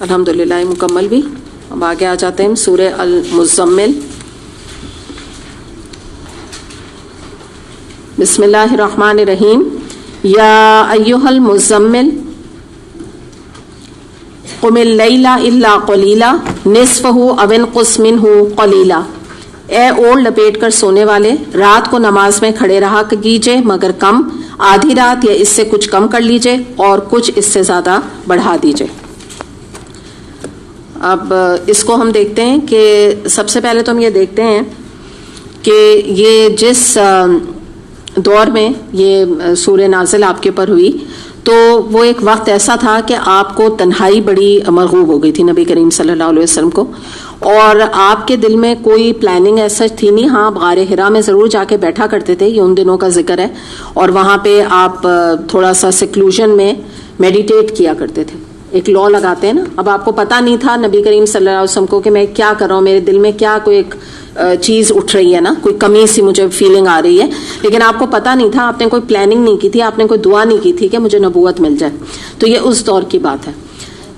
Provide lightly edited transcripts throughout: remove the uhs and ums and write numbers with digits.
الحمدللہ مکمل بھی. اب آگے آ جاتے ہیں سورہ المزمل. بسم اللہ الرحمن الرحیم. یا ایھا المزمل قم اللیل الا قلیلا نصفہ او انقص منہ قلیلا. اے اوڑھ لپیٹ کر سونے والے، رات کو نماز میں کھڑے رہا کیجئے مگر کم، آدھی رات یا اس سے کچھ کم کر لیجئے اور کچھ اس سے زیادہ بڑھا دیجئے. اب اس کو ہم دیکھتے ہیں کہ سب سے پہلے تو ہم یہ دیکھتے ہیں کہ یہ جس دور میں یہ سورہ نازل آپ کے اوپر ہوئی تو وہ ایک وقت ایسا تھا کہ آپ کو تنہائی بڑی مرغوب ہو گئی تھی نبی کریم صلی اللہ علیہ وسلم کو، اور آپ کے دل میں کوئی پلاننگ ایسا تھی نہیں. ہاں، غار حرا میں ضرور جا کے بیٹھا کرتے تھے، یہ ان دنوں کا ذکر ہے، اور وہاں پہ آپ تھوڑا سا سیکلوژن میں میڈیٹیٹ کیا کرتے تھے. ایک لا لگاتے ہیں نا. اب آپ کو پتہ نہیں تھا نبی کریم صلی اللہ علیہ وسلم کو کہ میں کیا کر رہا ہوں، میرے دل میں کیا کوئی ایک چیز اٹھ رہی ہے نا، کوئی کمی سی مجھے فیلنگ آ رہی ہے، لیکن آپ کو پتہ نہیں تھا، آپ نے کوئی پلاننگ نہیں کی تھی، آپ نے کوئی دعا نہیں کی تھی کہ مجھے نبوت مل جائے. تو یہ اس دور کی بات ہے.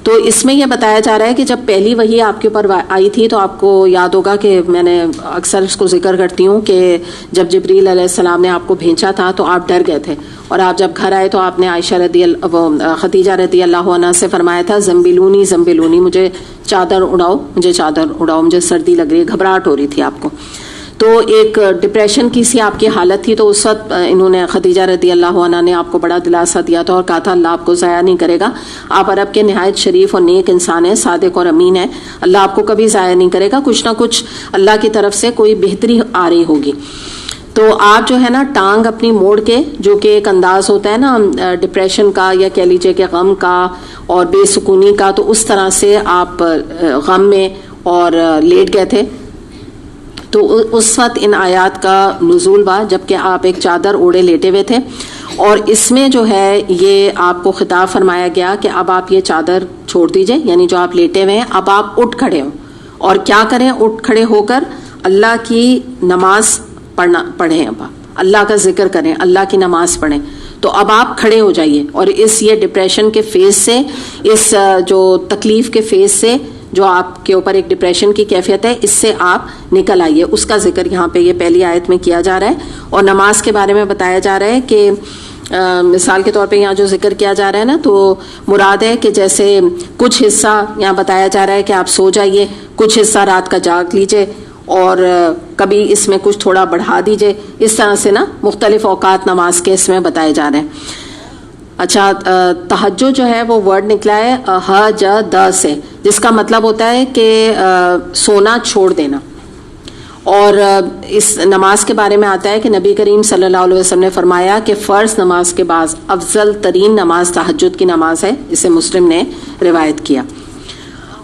تو اس میں یہ بتایا جا رہا ہے کہ جب پہلی وحی آپ کے اوپر آئی تھی تو آپ کو یاد ہوگا کہ میں نے اکثر اس کو ذکر کرتی ہوں کہ جب جبریل علیہ السلام نے آپ کو بھیجا تھا تو آپ ڈر گئے تھے، اور آپ جب گھر آئے تو آپ نے خدیجہ رضی اللہ عنہا سے فرمایا تھا زمبلونی زمبلونی، مجھے چادر اڑاؤ، مجھے چادر اڑاؤ، مجھے سردی لگ رہی ہے، گھبراہٹ ہو رہی تھی آپ کو. تو ایک ڈپریشن کی سی آپ کی حالت تھی. تو اس وقت انہوں نے خدیجہ رضی اللہ عنہا نے آپ کو بڑا دلاسا دیا تھا اور کہا تھا اللہ آپ کو ضائع نہیں کرے گا، آپ عرب کے نہایت شریف اور نیک انسان ہیں، صادق اور امین ہیں، اللہ آپ کو کبھی ضائع نہیں کرے گا، کچھ نہ کچھ اللہ کی طرف سے کوئی بہتری آ رہی ہوگی. تو آپ جو ہے نا ٹانگ اپنی موڑ کے، جو کہ ایک انداز ہوتا ہے نا ڈپریشن کا یا کہہ لیجیے کہ غم کا اور بے سکونی کا، تو اس طرح سے آپ غم میں اور لیٹ گئے تھے. تو اس وقت ان آیات کا نزول ہوا جبکہ آپ ایک چادر اوڑے لیٹے ہوئے تھے، اور اس میں جو ہے یہ آپ کو خطاب فرمایا گیا کہ اب آپ یہ چادر چھوڑ دیجئے، یعنی جو آپ لیٹے ہوئے ہیں اب آپ اٹھ کھڑے ہوں. اور کیا کریں؟ اٹھ کھڑے ہو کر اللہ کی نماز پڑھیں، اب اللہ کا ذکر کریں، اللہ کی نماز پڑھیں. تو اب آپ کھڑے ہو جائیے اور اس یہ ڈپریشن کے فیز سے، اس جو تکلیف کے فیز سے جو آپ کے اوپر ایک ڈپریشن کی کیفیت ہے، اس سے آپ نکل آئیے. اس کا ذکر یہاں پہ یہ پہلی آیت میں کیا جا رہا ہے. اور نماز کے بارے میں بتایا جا رہا ہے کہ مثال کے طور پہ یہاں جو ذکر کیا جا رہا ہے نا، تو مراد ہے کہ جیسے کچھ حصہ یہاں بتایا جا رہا ہے کہ آپ سو جائیے، کچھ حصہ رات کا جاگ لیجئے، اور کبھی اس میں کچھ تھوڑا بڑھا دیجئے. اس طرح سے نا مختلف اوقات نماز کے اس میں بتائے جا رہے ہیں. اچھا، تہجد جو ہے وہ ورڈ نکلا ہے ہجد سے، جس کا مطلب ہوتا ہے کہ سونا چھوڑ دینا. اور اس نماز کے بارے میں آتا ہے کہ نبی کریم صلی اللہ علیہ وسلم نے فرمایا کہ فرض نماز کے بعد افضل ترین نماز تہجد کی نماز ہے. اسے مسلم نے روایت کیا.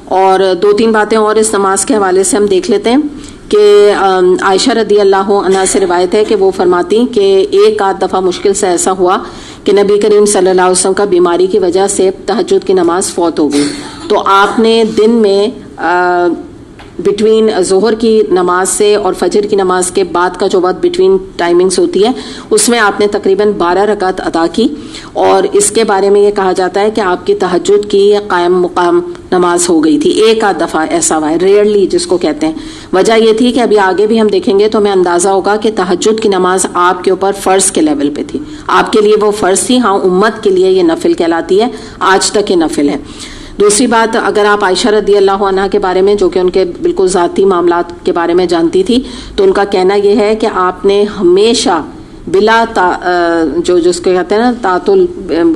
اور دو تین باتیں اور اس نماز کے حوالے سے ہم دیکھ لیتے ہیں کہ عائشہ رضی اللہ عنہا سے روایت ہے کہ وہ فرماتی کہ ایک آدھ دفعہ مشکل سے ایسا ہوا کہ نبی کریم صلی اللہ علیہ وسلم کا بیماری کی وجہ سے تہجد کی نماز فوت ہو گئی. تو آپ نے دن میں بٹوین ظہر کی نماز سے اور فجر کی نماز کے بعد کا جو وقت بٹوین ٹائمنگز ہوتی ہے، اس میں آپ نے تقریباً 12 رکعت ادا کی. اور اس کے بارے میں یہ کہا جاتا ہے کہ آپ کی تہجد کی قائم مقام نماز ہو گئی تھی. ایک آدھ دفعہ ایسا ہوا ہے، ریئرلی جس کو کہتے ہیں. وجہ یہ تھی کہ ابھی آگے بھی ہم دیکھیں گے تو ہمیں اندازہ ہوگا کہ تہجد کی نماز آپ کے اوپر فرض کے لیول پہ تھی. آپ کے لیے وہ فرض تھی، ہاں امت کے لیے یہ نفل کہلاتی ہے، آج تک یہ نفل ہے. دوسری بات، اگر آپ عائشہ رضی اللہ عنہا کے بارے میں، جو کہ ان کے بالکل ذاتی معاملات کے بارے میں جانتی تھی، تو ان کا کہنا یہ ہے کہ آپ نے ہمیشہ بلا جس کو کہتے ہیں نا تعطل،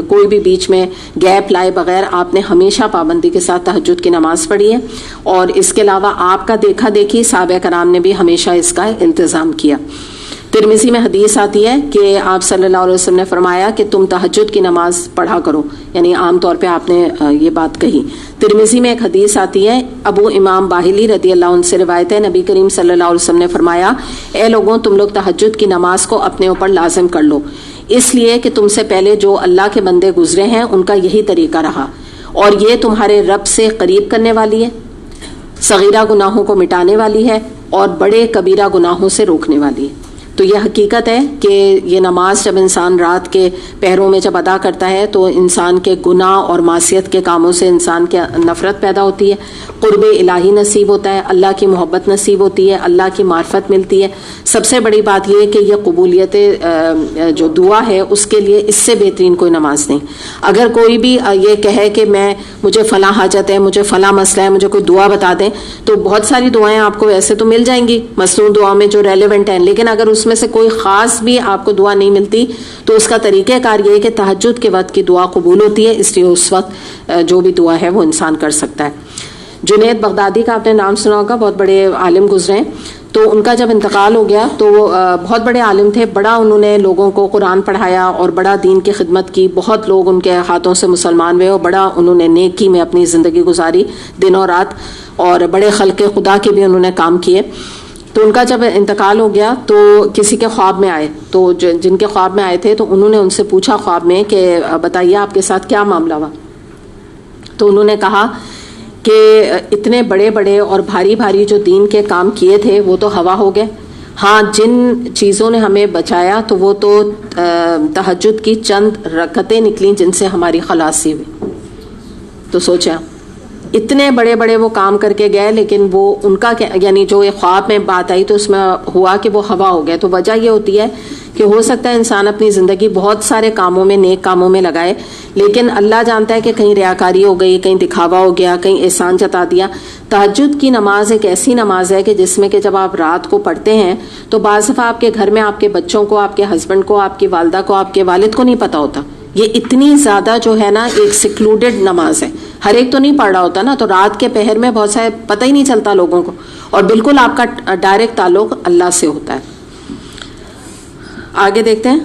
کوئی بھی بیچ میں گیپ لائے بغیر آپ نے ہمیشہ پابندی کے ساتھ تہجد کی نماز پڑھی ہے. اور اس کے علاوہ آپ کا دیکھا دیکھی صحابہ کرام نے بھی ہمیشہ اس کا انتظام کیا. ترمذی میں حدیث آتی ہے کہ آپ صلی اللہ علیہ وسلم نے فرمایا کہ تم تہجد کی نماز پڑھا کرو، یعنی عام طور پہ آپ نے یہ بات کہی. ترمذی میں ایک حدیث آتی ہے، ابو امام باہلی رضی اللہ عنہ سے روایت ہے، نبی کریم صلی اللہ علیہ وسلم نے فرمایا اے لوگوں، تم لوگ تہجد کی نماز کو اپنے اوپر لازم کر لو، اس لیے کہ تم سے پہلے جو اللہ کے بندے گزرے ہیں ان کا یہی طریقہ رہا، اور یہ تمہارے رب سے قریب کرنے والی ہے، صغیرہ گناہوں کو مٹانے والی ہے، اور بڑے کبیرہ گناہوں سے روکنے والی ہے. تو یہ حقیقت ہے کہ یہ نماز جب انسان رات کے پہروں میں جب ادا کرتا ہے تو انسان کے گناہ اور معصیت کے کاموں سے انسان کے نفرت پیدا ہوتی ہے، قرب الہی نصیب ہوتا ہے، اللہ کی محبت نصیب ہوتی ہے، اللہ کی معرفت ملتی ہے۔ سب سے بڑی بات یہ ہے کہ یہ قبولیت جو دعا ہے اس کے لیے اس سے بہترین کوئی نماز نہیں۔ اگر کوئی بھی یہ کہے کہ مجھے فلاں حاجت ہے، مجھے فلاں مسئلہ ہے، مجھے کوئی دعا بتا دیں، تو بہت ساری دعائیں آپ کو ویسے تو مل جائیں گی مصنون دعا میں جو ریلیونٹ ہیں، لیکن اگر اس میں سے کوئی خاص بھی آپ کو دعا نہیں ملتی تو اس کا طریقہ کار یہ ہے کہ تہجد کے وقت کی دعا قبول ہوتی ہے، اس لیے اس وقت جو بھی دعا ہے وہ انسان کر سکتا ہے۔ جنید بغدادی کا آپ نے نام سنا ہوگا، بہت بڑے عالم گزرے ہیں۔ تو ان کا جب انتقال ہو گیا تو بہت بڑے عالم تھے، بڑا انہوں نے لوگوں کو قرآن پڑھایا اور بڑا دین کی خدمت کی، بہت لوگ ان کے ہاتھوں سے مسلمان ہوئے اور بڑا انہوں نے نیکی میں اپنی زندگی گزاری دن اور رات، اور بڑے خلق خدا کے بھی انہوں نے کام کیے۔ تو ان کا جب انتقال ہو گیا تو کسی کے خواب میں آئے، تو جن کے خواب میں آئے تھے تو انہوں نے ان سے پوچھا خواب میں کہ بتائیے آپ کے ساتھ کیا معاملہ ہوا؟ تو انہوں نے کہا کہ اتنے بڑے بڑے اور بھاری بھاری جو دین کے کام کیے تھے وہ تو ہوا ہو گئے، ہاں جن چیزوں نے ہمیں بچایا تو وہ تو تہجد کی چند رکعتیں نکلیں جن سے ہماری خلاصی ہوئی۔ تو سوچیں اتنے بڑے بڑے وہ کام کر کے گئے، لیکن وہ ان کا یعنی جو یہ خواب میں بات آئی تو اس میں ہوا کہ وہ ہوا ہو گئے۔ تو وجہ یہ ہوتی ہے کہ ہو سکتا ہے انسان اپنی زندگی بہت سارے کاموں میں، نیک کاموں میں لگائے، لیکن اللہ جانتا ہے کہ کہیں ریاکاری ہو گئی، کہیں دکھاوا ہو گیا، کہیں احسان جتا دیا۔ تہجد کی نماز ایک ایسی نماز ہے کہ جس میں کہ جب آپ رات کو پڑھتے ہیں تو بعض دفعہ آپ کے گھر میں آپ کے بچوں کو، آپ کے ہسبینڈ کو، آپ کی والدہ کو، آپ کے والد کو نہیں پتا ہوتا۔ یہ اتنی زیادہ جو ہے نا ایک سیکلوڈڈ نماز ہے، ہر ایک تو نہیں پڑھ رہا ہوتا نا، تو رات کے پہر میں بہت سارے پتہ ہی نہیں چلتا لوگوں کو، اور بالکل آپ کا ڈائریکٹ تعلق اللہ سے ہوتا ہے۔ آگے دیکھتے ہیں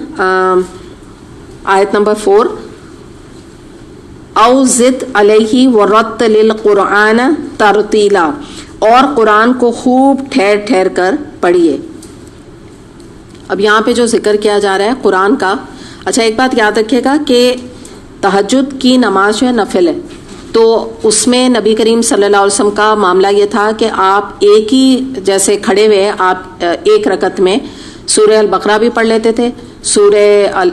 آیت نمبر 4، او زد علیہ ورتل القرآن ترتیلا، اور قرآن کو خوب ٹھہر ٹھہر کر پڑھیے۔ اب یہاں پہ جو ذکر کیا جا رہا ہے قرآن کا، اچھا ایک بات یاد رکھیے گا کہ تہجد کی نماز جو ہے نفل ہے، تو اس میں نبی کریم صلی اللہ علیہ وسلم کا معاملہ یہ تھا کہ آپ ایک ہی جیسے کھڑے ہوئے آپ ایک رکعت میں سورہ البقرہ بھی پڑھ لیتے تھے، سورہ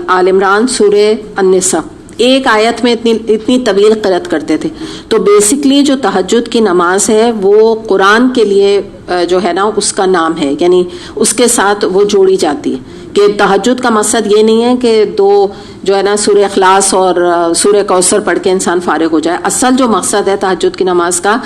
آل عمران، سورہ النساء، ایک آیت میں اتنی طویل قرأت کرتے تھے۔ تو بیسکلی جو تہجد کی نماز ہے وہ قرآن کے لیے جو ہے نا اس کا نام ہے، یعنی اس کے ساتھ وہ جوڑی جاتی ہے کہ تہجد کا مقصد یہ نہیں ہے کہ دو جو ہے نا سورہ اخلاص اور سورہ کوثر پڑھ کے انسان فارغ ہو جائے۔ اصل جو مقصد ہے تہجد کی نماز کا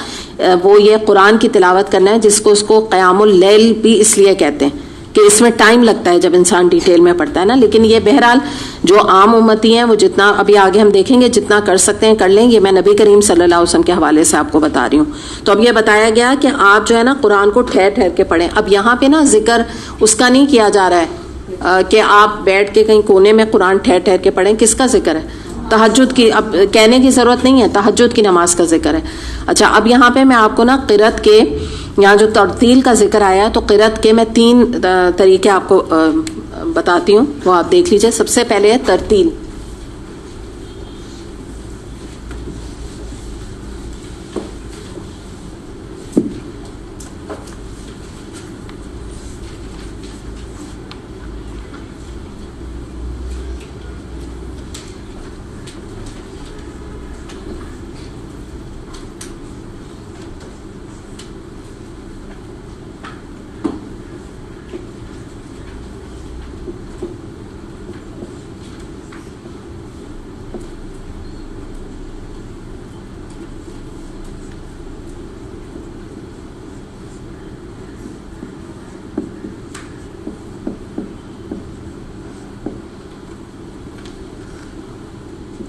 وہ یہ قرآن کی تلاوت کرنا ہے، جس کو اس کو قیام اللیل بھی اس لیے کہتے ہیں کہ اس میں ٹائم لگتا ہے جب انسان ڈیٹیل میں پڑھتا ہے نا، لیکن یہ بہرحال جو عام امتی ہیں وہ جتنا ابھی آگے ہم دیکھیں گے جتنا کر سکتے ہیں کر لیں، یہ میں نبی کریم صلی اللہ علیہ وسلم کے حوالے سے آپ کو بتا رہی ہوں۔ تو اب یہ بتایا گیا کہ آپ جو ہے نا قرآن کو ٹھہر ٹھہر کے پڑھیں۔ اب یہاں پہ نا ذکر اس کا نہیں کیا جا رہا ہے کہ آپ بیٹھ کے کہیں کونے میں قرآن ٹھہر ٹھہر کے پڑھیں، کس کا ذکر ہے؟ تہجد کی۔ اب کہنے کی ضرورت نہیں ہے، تہجد کی نماز کا ذکر ہے۔ اچھا اب یہاں پہ میں آپ کو نا قرأت کے یہاں جو ترتیل کا ذکر آیا تو قرأت کے میں 3 طریقے آپ کو بتاتی ہوں، وہ آپ دیکھ لیجئے۔ سب سے پہلے ہے ترتیل۔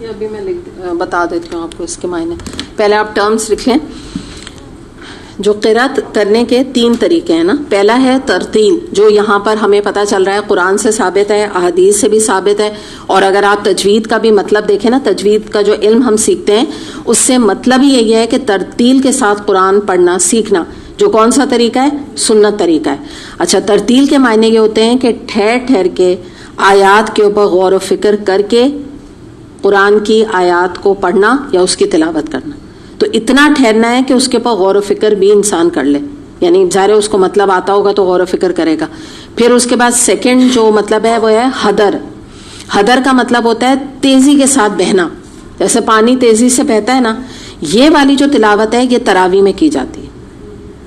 ابھی میں بتا دیتی ہوں آپ کو اس کے معنی۔ پہلے آپ ٹرمز لکھ لیں۔ جو قرأت کرنے کے 3 طریقے ہیں نا، پہلا ہے ترتیل، جو یہاں پر ہمیں پتہ چل رہا ہے قرآن سے ثابت ہے، احادیث سے بھی ثابت ہے، اور اگر آپ تجوید کا بھی مطلب دیکھیں نا، تجوید کا جو علم ہم سیکھتے ہیں اس سے مطلب ہی یہی ہے کہ ترتیل کے ساتھ قرآن پڑھنا سیکھنا، جو کون سا طریقہ ہے؟ سنت طریقہ ہے۔ اچھا ترتیل کے معنی یہ ہوتے ہیں کہ ٹھہر ٹھہر کے آیات کے اوپر غور و فکر کر کے قرآن کی آیات کو پڑھنا یا اس کی تلاوت کرنا۔ تو اتنا ٹھہرنا ہے کہ اس کے اوپر غور و فکر بھی انسان کر لے، یعنی ظاہر اس کو مطلب آتا ہوگا تو غور و فکر کرے گا۔ پھر اس کے بعد سیکنڈ جو مطلب ہے وہ ہے حدر. حدر کا مطلب ہوتا ہے تیزی کے ساتھ بہنا, جیسے پانی تیزی سے بہتا ہے نا, یہ والی جو تلاوت ہے یہ تراویح میں کی جاتی ہے.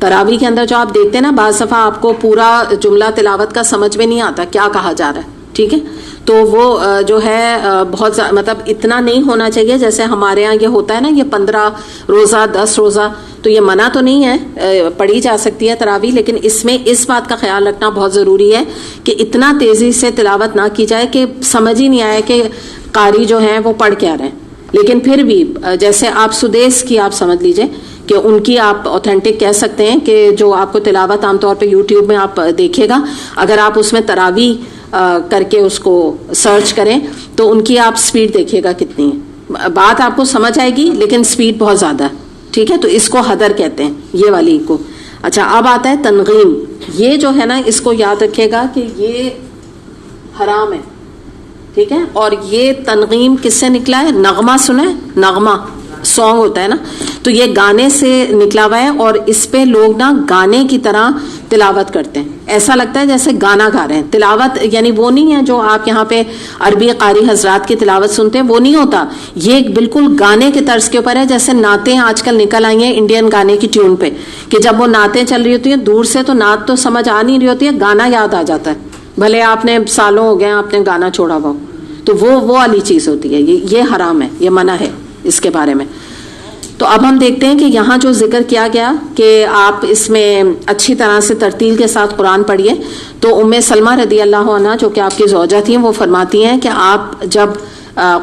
تراویح کے اندر جو آپ دیکھتے ہیں نا, بعض دفعہ آپ کو پورا جملہ تلاوت کا سمجھ میں نہیں آتا کیا کہا جا رہا ہے, ٹھیک ہے, تو وہ جو ہے بہت مطلب اتنا نہیں ہونا چاہیے جیسے ہمارے ہاں یہ ہوتا ہے نا, یہ 15 روزہ 10 روزہ, تو یہ منع تو نہیں ہے, پڑھی جا سکتی ہے تراویح, لیکن اس میں اس بات کا خیال رکھنا بہت ضروری ہے کہ اتنا تیزی سے تلاوت نہ کی جائے کہ سمجھ ہی نہیں آئے کہ قاری جو ہیں وہ پڑھ کیا رہے ہیں. لیکن پھر بھی جیسے آپ سدیس کی آپ سمجھ لیجئے کہ ان کی آپ اوتھینٹک کہہ سکتے ہیں کہ جو آپ کو تلاوت عام طور پہ یوٹیوب میں آپ دیکھے گا, اگر آپ اس میں تراویح کر کے اس کو سرچ کریں تو ان کی آپ سپیڈ دیکھیے گا کتنی ہے, بات آپ کو سمجھ آئے گی لیکن سپیڈ بہت زیادہ ہے, ٹھیک ہے. تو اس کو حدر کہتے ہیں, یہ والی کو. اچھا, اب آتا ہے تنغیم. یہ جو ہے نا اس کو یاد رکھے گا کہ یہ حرام ہے, ٹھیک ہے. اور یہ تنغیم کس سے نکلا ہے؟ نغمہ سنا ہے, نغمہ سانگ ہوتا ہے نا, تو یہ گانے سے نکلا ہوا ہے, اور اس پہ لوگ نا گانے کی طرح تلاوت کرتے ہیں, ایسا لگتا ہے جیسے گانا گا رہے ہیں. تلاوت یعنی وہ نہیں ہے جو آپ یہاں پہ عربی قاری حضرات کی تلاوت سنتے ہیں, وہ نہیں ہوتا. یہ بالکل گانے کے طرز کے اوپر ہے, جیسے نعتیں آج کل نکل آئی ہیں انڈین گانے کی ٹیون پہ, کہ جب وہ نعتیں چل رہی ہوتی ہیں دور سے تو نعت تو سمجھ آ نہیں رہی ہوتی ہے, گانا یاد آ جاتا ہے, بھلے آپ نے سالوں ہو گئے آپ نے گانا چھوڑا ہوا, تو وہ والی چیز ہوتی ہے. یہ حرام ہے, یہ منع ہے اس کے بارے میں. تو اب ہم دیکھتے ہیں کہ یہاں جو ذکر کیا گیا کہ آپ اس میں اچھی طرح سے ترتیل کے ساتھ قرآن پڑھیے, تو ام سلمہ رضی اللہ عنہا جو کہ آپ کی زوجہ تھیں, وہ فرماتی ہیں کہ آپ جب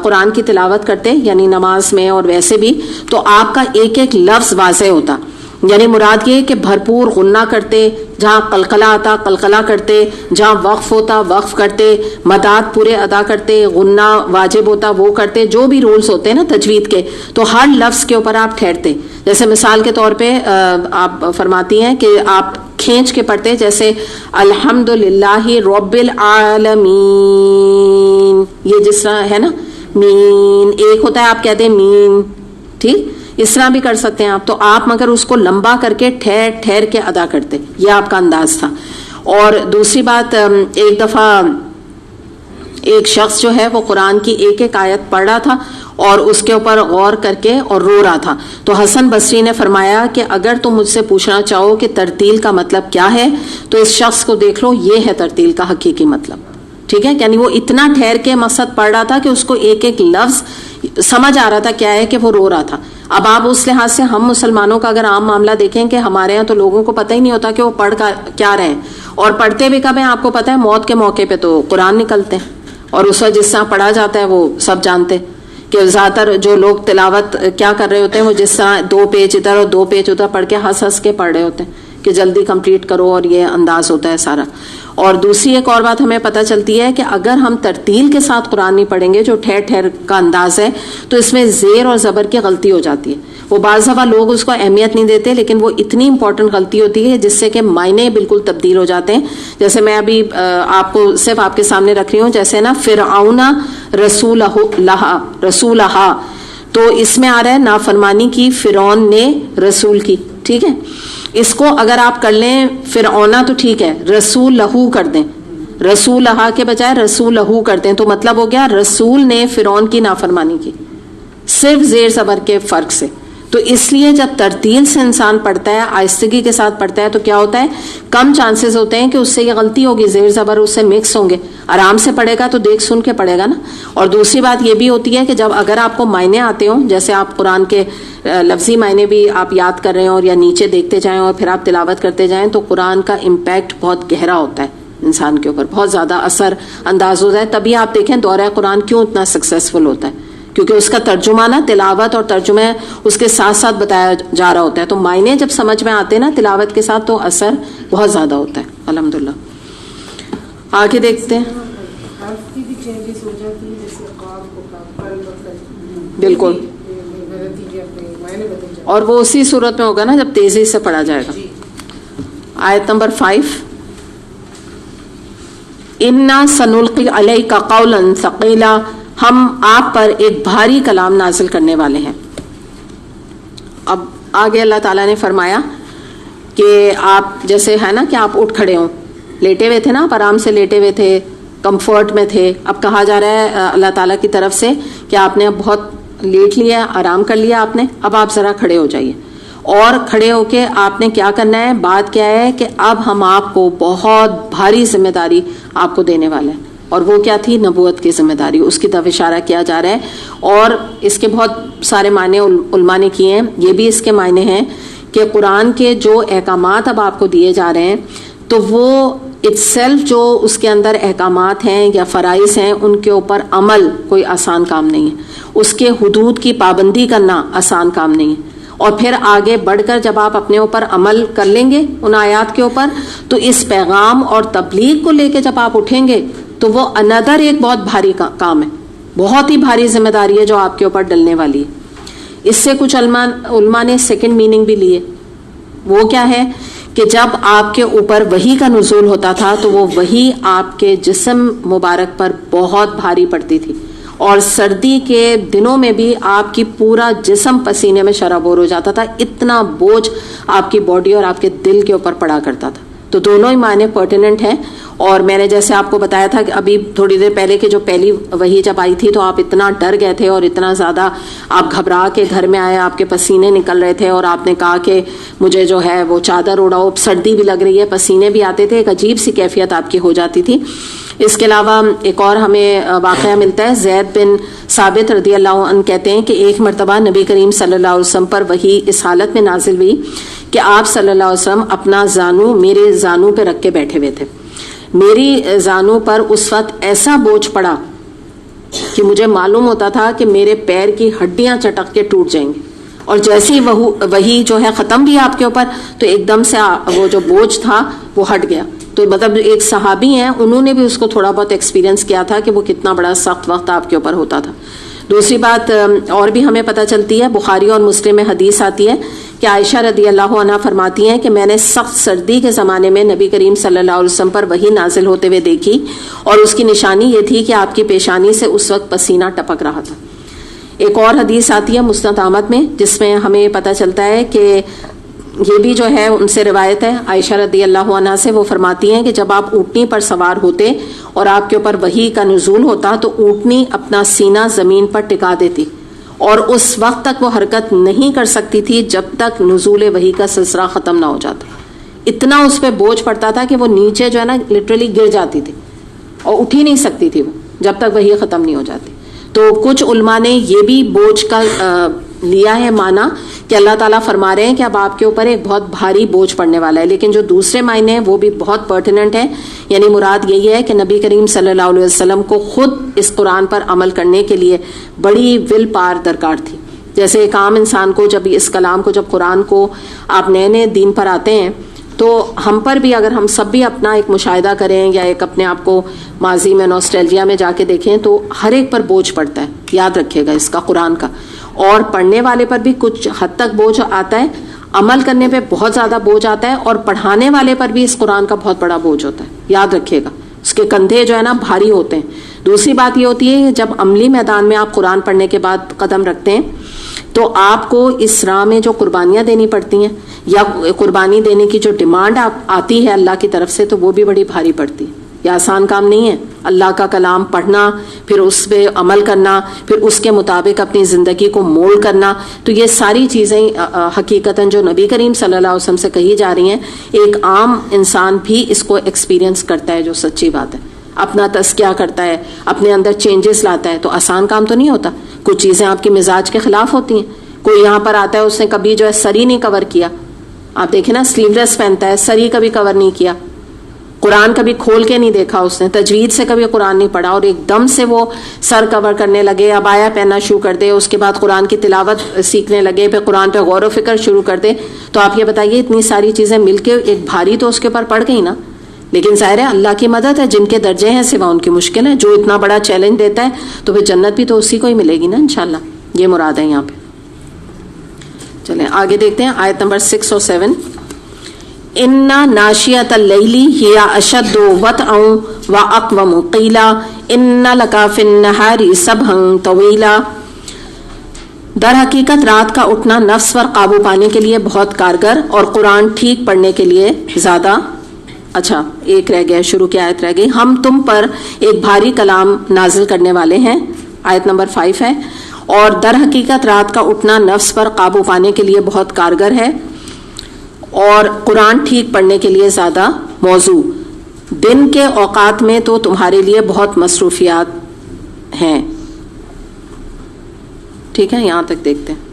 قرآن کی تلاوت کرتے یعنی نماز میں اور ویسے بھی, تو آپ کا ایک ایک لفظ واضح ہوتا, یعنی مراد یہ کہ بھرپور غنہ کرتے, جہاں قلقلہ آتا قلقلہ کرتے, جہاں وقف ہوتا وقف کرتے, مداد پورے ادا کرتے, غنہ واجب ہوتا وہ کرتے, جو بھی رولز ہوتے ہیں نا تجوید کے, تو ہر لفظ کے اوپر آپ ٹھہرتے. جیسے مثال کے طور پہ آپ فرماتی ہیں کہ آپ کھینچ کے پڑھتے, جیسے الحمدللہ رب العالمین, یہ جس طرح ہے نا مین, ایک ہوتا ہے آپ کہتے ہیں مین, ٹھیک, اس طرح بھی کر سکتے ہیں آپ. تو آپ مگر اس کو لمبا کر کے ٹھہر ٹھہر کے ادا کرتے, یہ آپ کا انداز تھا. اور دوسری بات, ایک دفعہ ایک شخص جو ہے وہ قرآن کی ایک ایک آیت پڑھ رہا تھا اور اس کے اوپر غور کر کے اور رو رہا تھا. تو حسن بصری نے فرمایا کہ اگر تم مجھ سے پوچھنا چاہو کہ ترتیل کا مطلب کیا ہے, تو اس شخص کو دیکھ لو, یہ ہے ترتیل کا حقیقی مطلب, ٹھیک ہے. یعنی وہ اتنا ٹھہر کے مقصد پڑھ رہا تھا کہ اس کو ایک ایک لفظ سمجھ آ رہا تھا کیا ہے, کہ وہ رو رہا تھا. اب آپ اس لحاظ سے ہم مسلمانوں کا اگر عام معاملہ دیکھیں کہ ہمارے ہاں تو لوگوں کو پتہ ہی نہیں ہوتا کہ وہ پڑھ کیا رہے ہیں, اور پڑھتے بھی کب ہیں آپ کو پتہ ہے, موت کے موقع پہ تو قرآن نکلتے ہیں, اور اس وقت جس طرح پڑھا جاتا ہے وہ سب جانتے کہ زیادہ تر جو لوگ تلاوت کیا کر رہے ہوتے ہیں, وہ جس طرح 2 پیج ادھر اور 2 پیج ادھر پڑھ کے ہنس ہنس کے پڑھ رہے ہوتے ہیں کہ جلدی کمپلیٹ کرو, اور یہ انداز ہوتا ہے سارا. اور دوسری ایک اور بات ہمیں پتہ چلتی ہے کہ اگر ہم ترتیل کے ساتھ قرآن نہیں پڑھیں گے, جو ٹھہر ٹھہر کا انداز ہے, تو اس میں زیر اور زبر کی غلطی ہو جاتی ہے. وہ بعض دفعہ لوگ اس کو اہمیت نہیں دیتے, لیکن وہ اتنی امپورٹنٹ غلطی ہوتی ہے جس سے کہ معنی بالکل تبدیل ہو جاتے ہیں. جیسے میں ابھی آپ کو صرف آپ کے سامنے رکھ رہی ہوں, جیسے نا فرعون رسولہا, تو اس میں آ رہا ہے نافرمانی کی فرعون نے رسول کی, ٹھیک ہے. اس کو اگر آپ کر لیں فرعونہ تو ٹھیک ہے, رسول لہو کر دیں, رسول لہا کے بجائے رسول لہو کر دیں, تو مطلب ہو گیا رسول نے فرعون کی نافرمانی کی, صرف زیر زبر کے فرق سے. تو اس لیے جب ترتیل سے انسان پڑھتا ہے, آہستگی کے ساتھ پڑھتا ہے, تو کیا ہوتا ہے, کم چانسز ہوتے ہیں کہ اس سے یہ غلطی ہوگی, زیر زبر اس سے مکس ہوں گے. آرام سے پڑھے گا تو دیکھ سن کے پڑھے گا نا. اور دوسری بات یہ بھی ہوتی ہے کہ جب اگر آپ کو معنی آتے ہوں, جیسے آپ قرآن کے لفظی معنی بھی آپ یاد کر رہے ہوں, اور یا نیچے دیکھتے جائیں اور پھر آپ تلاوت کرتے جائیں, تو قرآن کا امپیکٹ بہت گہرا ہوتا ہے انسان کے اوپر, بہت زیادہ اثر انداز ہوتا ہے. تبھی آپ دیکھیں دورہ قرآن کیوں اتنا سکسیسفل ہوتا ہے, کیونکہ اس کا ترجمہ نا تلاوت اور ترجمہ اس کے ساتھ ساتھ بتایا جا رہا ہوتا ہے. تو معنی جب سمجھ میں آتے ہیں نا تلاوت کے ساتھ, تو اثر بہت زیادہ ہوتا ہے. الحمدللہ. آگے دیکھتے ہیں. بالکل, اور وہ اسی صورت میں ہوگا نا جب تیزی سے پڑھا جائے گا. آیت نمبر 5, اِنَّا سَنُلْقِي عَلَيْكَ قَوْلًا ثَقِيلًا, ہم آپ پر ایک بھاری کلام نازل کرنے والے ہیں. اب آگے اللہ تعالیٰ نے فرمایا کہ آپ جیسے ہے نا کہ آپ اٹھ کھڑے ہوں, لیٹے ہوئے تھے نا، آپ آرام سے لیٹے ہوئے تھے، کمفرٹ میں تھے. اب کہا جا رہا ہے اللہ تعالیٰ کی طرف سے کہ آپ نے اب بہت لیٹ لیا، آرام کر لیا آپ نے، اب آپ ذرا کھڑے ہو جائیے. اور کھڑے ہو کے آپ نے کیا کرنا ہے؟ بات کیا ہے کہ اب ہم آپ کو بہت بھاری ذمہ داری آپ کو دینے والے ہیں. اور وہ کیا تھی؟ نبوت کی ذمہ داری. اس کی طرف اشارہ کیا جا رہا ہے. اور اس کے بہت سارے معنی علماء نے کیے ہیں. یہ بھی اس کے معنی ہیں کہ قرآن کے جو احکامات اب آپ کو دیے جا رہے ہیں تو وہ اٹسیلف جو اس کے اندر احکامات ہیں یا فرائض ہیں ان کے اوپر عمل کوئی آسان کام نہیں ہے. اس کے حدود کی پابندی کرنا آسان کام نہیں ہے. اور پھر آگے بڑھ کر جب آپ اپنے اوپر عمل کر لیں گے ان آیات کے اوپر تو اس پیغام اور تبلیغ کو لے کے جب آپ اٹھیں گے تو وہ اندر ایک بہت بھاری کام ہے، بہت ہی بھاری ذمہ داری ہے جو آپ کے اوپر ڈلنے والی ہے. اس سے کچھ علماء نے سیکنڈ میننگ بھی لیے. وہ کیا ہے کہ جب آپ کے اوپر وحی کا نزول ہوتا تھا تو وہ وحی آپ کے جسم مبارک پر بہت بھاری پڑتی تھی، اور سردی کے دنوں میں بھی آپ کی پورا جسم پسینے میں شرابور ہو جاتا تھا. اتنا بوجھ آپ کی باڈی اور آپ کے دل کے اوپر پڑا کرتا تھا. تو دونوں ہی معنی پرٹیننٹ ہیں. اور میں نے جیسے آپ کو بتایا تھا کہ ابھی تھوڑی دیر پہلے کہ جو پہلی وحی جب آئی تھی تو آپ اتنا ڈر گئے تھے اور اتنا زیادہ آپ گھبرا کے گھر میں آئے، آپ کے پسینے نکل رہے تھے اور آپ نے کہا کہ مجھے جو ہے وہ چادر اڑاؤ، سردی بھی لگ رہی ہے، پسینے بھی آتے تھے، ایک عجیب سی کیفیت آپ کی ہو جاتی تھی. اس کے علاوہ ایک اور ہمیں واقعہ ملتا ہے. زید بن ثابت رضی اللہ عنہ کہتے ہیں کہ ایک مرتبہ نبی کریم صلی اللہ علیہ وسلم پر وحی اس حالت میں نازل ہوئی کہ آپ صلی اللہ علیہ وسلم اپنا زانو میرے زانو پہ رکھ کے بیٹھے ہوئے تھے. میری زانو پر اس وقت ایسا بوجھ پڑا کہ مجھے معلوم ہوتا تھا کہ میرے پیر کی ہڈیاں چٹک کے ٹوٹ جائیں گی. اور جیسے ہی وہی جو ہے ختم بھی آپ کے اوپر تو ایک دم سے وہ جو بوجھ تھا وہ ہٹ گیا. تو مطلب ایک صحابی ہیں، انہوں نے بھی اس کو تھوڑا بہت ایکسپیرینس کیا تھا کہ وہ کتنا بڑا سخت وقت آپ کے اوپر ہوتا تھا. دوسری بات اور بھی ہمیں پتہ چلتی ہے، بخاری اور مسلم میں حدیث آتی ہے کہ عائشہ رضی اللہ عنہا فرماتی ہیں کہ میں نے سخت سردی کے زمانے میں نبی کریم صلی اللہ علیہ وسلم پر وحی نازل ہوتے ہوئے دیکھی، اور اس کی نشانی یہ تھی کہ آپ کی پیشانی سے اس وقت پسینہ ٹپک رہا تھا. ایک اور حدیث آتی ہے مسند احمد میں جس میں ہمیں پتہ چلتا ہے کہ یہ بھی جو ہے ان سے روایت ہے عائشہ رضی اللہ عنہا سے. وہ فرماتی ہیں کہ جب آپ اونٹنی پر سوار ہوتے اور آپ کے اوپر وحی کا نزول ہوتا تو اونٹنی اپنا سینہ زمین پر ٹکا دیتی، اور اس وقت تک وہ حرکت نہیں کر سکتی تھی جب تک نزول وحی کا سلسلہ ختم نہ ہو جاتا. اتنا اس پہ بوجھ پڑتا تھا کہ وہ نیچے جو ہے نا لٹرلی گر جاتی تھی اور اٹھ ہی نہیں سکتی تھی وہ جب تک وحی ختم نہیں ہو جاتی. تو کچھ علماء نے یہ بھی بوجھ کا لیا ہے معنی کہ اللہ تعالیٰ فرما رہے ہیں کہ اب آپ کے اوپر ایک بہت بھاری بوجھ پڑنے والا ہے. لیکن جو دوسرے معنی ہیں وہ بھی بہت پرٹیننٹ ہیں. یعنی مراد یہی ہے کہ نبی کریم صلی اللہ علیہ وسلم کو خود اس قرآن پر عمل کرنے کے لیے بڑی ول پار درکار تھی. جیسے ایک عام انسان کو جب اس کلام کو، جب قرآن کو آپ نئے نئے دین پر آتے ہیں تو ہم پر بھی اگر ہم سب بھی اپنا ایک مشاہدہ کریں یا ایک اپنے آپ کو ماضی میں نوسٹیلجیا میں جا کے دیکھیں تو ہر ایک پر بوجھ پڑتا ہے. یاد رکھیے گا اس کا، قرآن کا. اور پڑھنے والے پر بھی کچھ حد تک بوجھ آتا ہے، عمل کرنے پہ بہت زیادہ بوجھ آتا ہے، اور پڑھانے والے پر بھی اس قرآن کا بہت بڑا بوجھ ہوتا ہے. یاد رکھیے گا اس کے کندھے جو ہے نا بھاری ہوتے ہیں. دوسری بات یہ ہوتی ہے کہ جب عملی میدان میں آپ قرآن پڑھنے کے بعد قدم رکھتے ہیں تو آپ کو اس راہ میں جو قربانیاں دینی پڑتی ہیں یا قربانی دینے کی جو ڈیمانڈ آتی ہے اللہ کی طرف سے تو وہ بھی بڑی بھاری پڑتی ہے. یہ آسان کام نہیں ہے. اللہ کا کلام پڑھنا، پھر اس پہ عمل کرنا، پھر اس کے مطابق اپنی زندگی کو مولڈ کرنا، تو یہ ساری چیزیں حقیقتاً جو نبی کریم صلی اللہ علیہ وسلم سے کہی جا رہی ہیں ایک عام انسان بھی اس کو ایکسپیرینس کرتا ہے. جو سچی بات ہے، اپنا تزکیہ کرتا ہے، اپنے اندر چینجز لاتا ہے. تو آسان کام تو نہیں ہوتا. کچھ چیزیں آپ کی مزاج کے خلاف ہوتی ہیں. کوئی یہاں پر آتا ہے اس نے کبھی جو ہے سر ہی نہیں کور کیا، آپ دیکھیں نا سلیو لیس پہنتا ہے، سر ہی کبھی کور نہیں کیا، قرآن کبھی کھول کے نہیں دیکھا اس نے، تجوید سے کبھی قرآن نہیں پڑھا، اور ایک دم سے وہ سر کور کرنے لگے، عبایا پہننا شروع کر دے، اس کے بعد قرآن کی تلاوت سیکھنے لگے، پھر قرآن پہ غور و فکر شروع کر دے. تو آپ یہ بتائیے اتنی ساری چیزیں مل کے ایک بھاری تو اس کے اوپر پڑ گئی نا. لیکن ظاہر ہے اللہ کی مدد ہے، جن کے درجے ہیں سوا ان کی مشکل ہے. جو اتنا بڑا چیلنج دیتا ہے تو پھر جنت بھی تو اسی کو ہی ملے گی نا انشاءاللہ. یہ مراد ہے یہاں پہ. چلیں آگے دیکھتے ہیں آیت نمبر 6 اور 7. اِنَّ نَاشِيَةَ اللَّيْلِ هِيَ أَشَدُّ وَطْئًا وَأَقْوَمُ قِيلًا إِنَّ لَكَ فِي النَّهَارِ سَبْحًا طَوِيلًا. در حقیقت رات کا اٹھنا نفس پر قابو پانے کے لیے بہت کارگر اور قرآن ٹھیک پڑھنے کے لیے زیادہ اچھا ایک رہ گیا، شروع کی آیت رہ گئی. ہم تم پر ایک بھاری کلام نازل کرنے والے ہیں، آیت نمبر 5 ہے. اور در حقیقت رات کا اٹھنا نفس پر قابو پانے کے لیے بہت کارگر ہے اور قرآن ٹھیک پڑھنے کے لیے زیادہ موزوں. دن کے اوقات میں تو تمہارے لیے بہت مصروفیات ہیں. ٹھیک ہے، یہاں تک دیکھتے ہیں.